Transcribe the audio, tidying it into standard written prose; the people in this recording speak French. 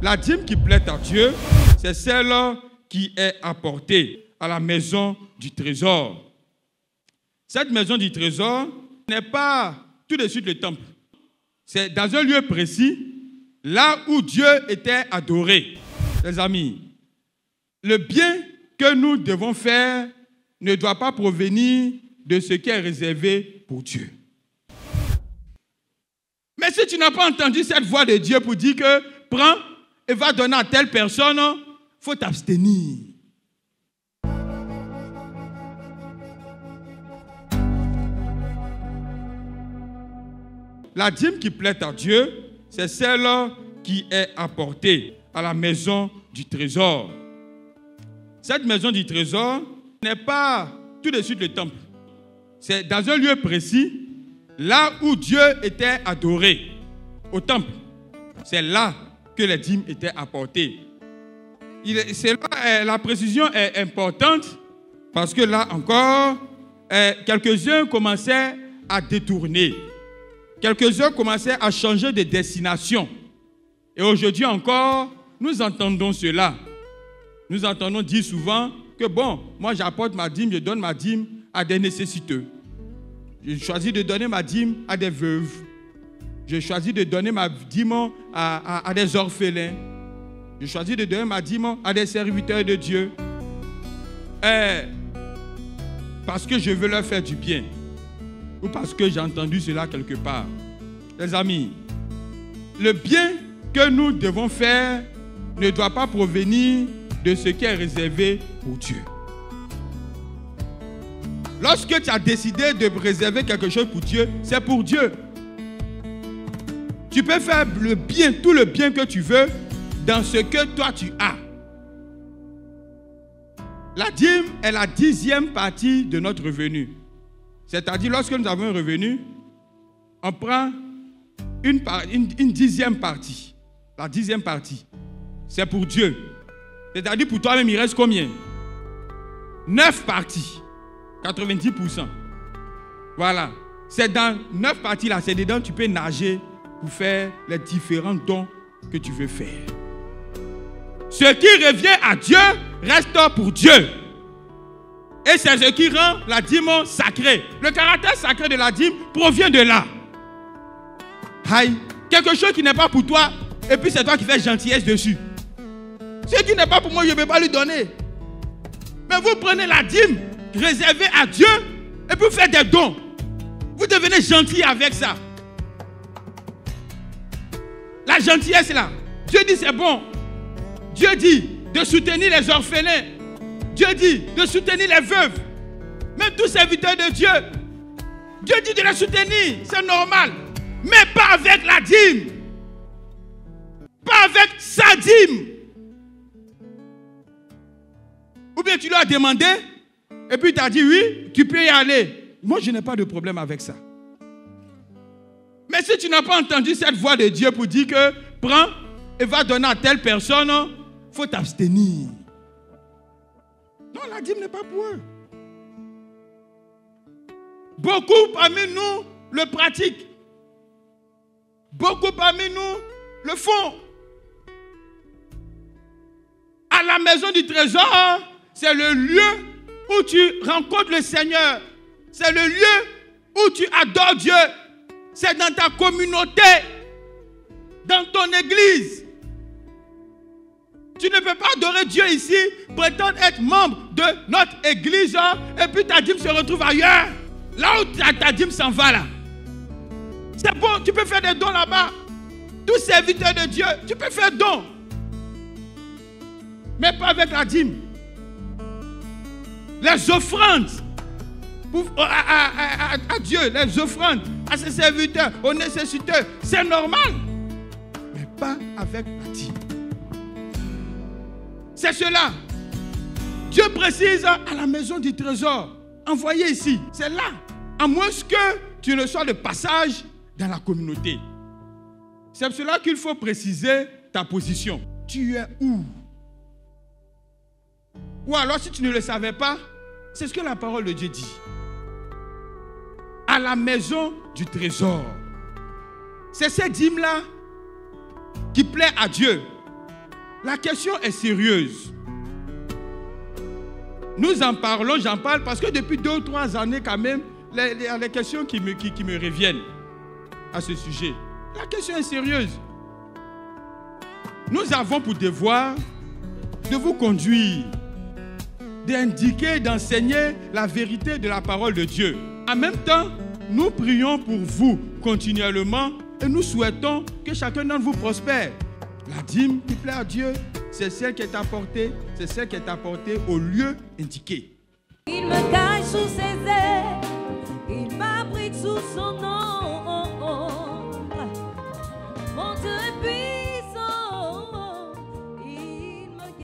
La dîme qui plaît à Dieu, c'est celle qui est apportée à la maison du trésor. Cette maison du trésor n'est pas tout de suite le temple. C'est dans un lieu précis, là où Dieu était adoré. Les amis, le bien que nous devons faire ne doit pas provenir de ce qui est réservé pour Dieu. Mais si tu n'as pas entendu cette voix de Dieu pour dire que prends et va donner à telle personne, il faut t'abstenir. La dîme qui plaît à Dieu, c'est celle qui est apportée à la maison du trésor. Cette maison du trésor n'est pas tout de suite le temple. C'est dans un lieu précis, là où Dieu était adoré, au temple. C'est là que les dîmes étaient apportées. La précision est importante parce que là encore, quelques-uns commençaient à détourner. Quelques-uns commençaient à changer de destination. Et aujourd'hui encore, nous entendons cela. Nous entendons dire souvent que bon, moi j'apporte ma dîme, je donne ma dîme à des nécessiteux. Je choisis de donner ma dîme à des veuves. Je choisis de donner ma dîme à des orphelins. Je choisis de donner ma dîme à des serviteurs de Dieu. Parce que je veux leur faire du bien. Ou parce que j'ai entendu cela quelque part. Les amis, le bien que nous devons faire ne doit pas provenir de ce qui est réservé pour Dieu. Lorsque tu as décidé de réserver quelque chose pour Dieu, c'est pour Dieu. Tu peux faire le bien, tout le bien que tu veux dans ce que toi tu as. La dîme est la 10e partie de notre revenu. C'est-à-dire, lorsque nous avons un revenu, on prend une 10e partie. La 10e partie, c'est pour Dieu. C'est-à-dire, pour toi-même, il reste combien? 9 parties. 90%. Voilà. C'est dans 9 parties là, c'est dedans que tu peux nager pour faire les différents dons que tu veux faire. Ce qui revient à Dieu reste pour Dieu. Et c'est ce qui rend la dîme sacrée. Le caractère sacré de la dîme provient de là. Aïe, quelque chose qui n'est pas pour toi, et puis c'est toi qui fais gentillesse dessus. Ce qui n'est pas pour moi, je ne vais pas lui donner. Mais vous prenez la dîme réservée à Dieu, et puis vous faites des dons. Vous devenez gentil avec ça. La gentillesse là, Dieu dit c'est bon. Dieu dit de soutenir les orphelins. Dieu dit de soutenir les veuves. Même tous serviteurs de Dieu. Dieu dit de les soutenir, c'est normal. Mais pas avec la dîme. Pas avec sa dîme. Ou bien tu lui as demandé, et puis tu as dit oui, tu peux y aller. Moi, je n'ai pas de problème avec ça. Mais si tu n'as pas entendu cette voix de Dieu pour dire que prends et va donner à telle personne, il faut t'abstenir. Non, la dîme n'est pas pour eux. Beaucoup parmi nous le pratiquent. Beaucoup parmi nous le font. À la maison du trésor, c'est le lieu où tu rencontres le Seigneur. C'est le lieu où tu adores Dieu. C'est dans ta communauté, dans ton église. Tu ne peux pas adorer Dieu ici, prétendre être membre de notre église, et puis ta dîme se retrouve ailleurs. Là où ta dîme s'en va là. C'est bon, tu peux faire des dons là-bas. Tous serviteurs de Dieu, tu peux faire dons. Mais pas avec la dîme. Les offrandes à Dieu, les offrandes à ses serviteurs, aux nécessiteux, c'est normal. Mais pas avec la dîme. C'est cela. Dieu précise à la maison du trésor. Envoyé ici, c'est là. À moins que tu ne sois de passage dans la communauté. C'est pour cela qu'il faut préciser ta position. Tu es où? Ou alors si tu ne le savais pas, c'est ce que la parole de Dieu dit. À la maison du trésor. C'est cette dîme-là qui plaît à Dieu. La question est sérieuse. Nous en parlons, j'en parle parce que depuis 2 ou 3 années quand même, les questions qui me reviennent à ce sujet. La question est sérieuse. Nous avons pour devoir de vous conduire, d'indiquer, d'enseigner la vérité de la parole de Dieu. En même temps, nous prions pour vous continuellement et nous souhaitons que chacun d'entre vous prospère. La dîme qui plaît à Dieu, c'est celle qui est apportée, au lieu indiqué. Il me cache sous ses ailes, il m'abrite sous son nom.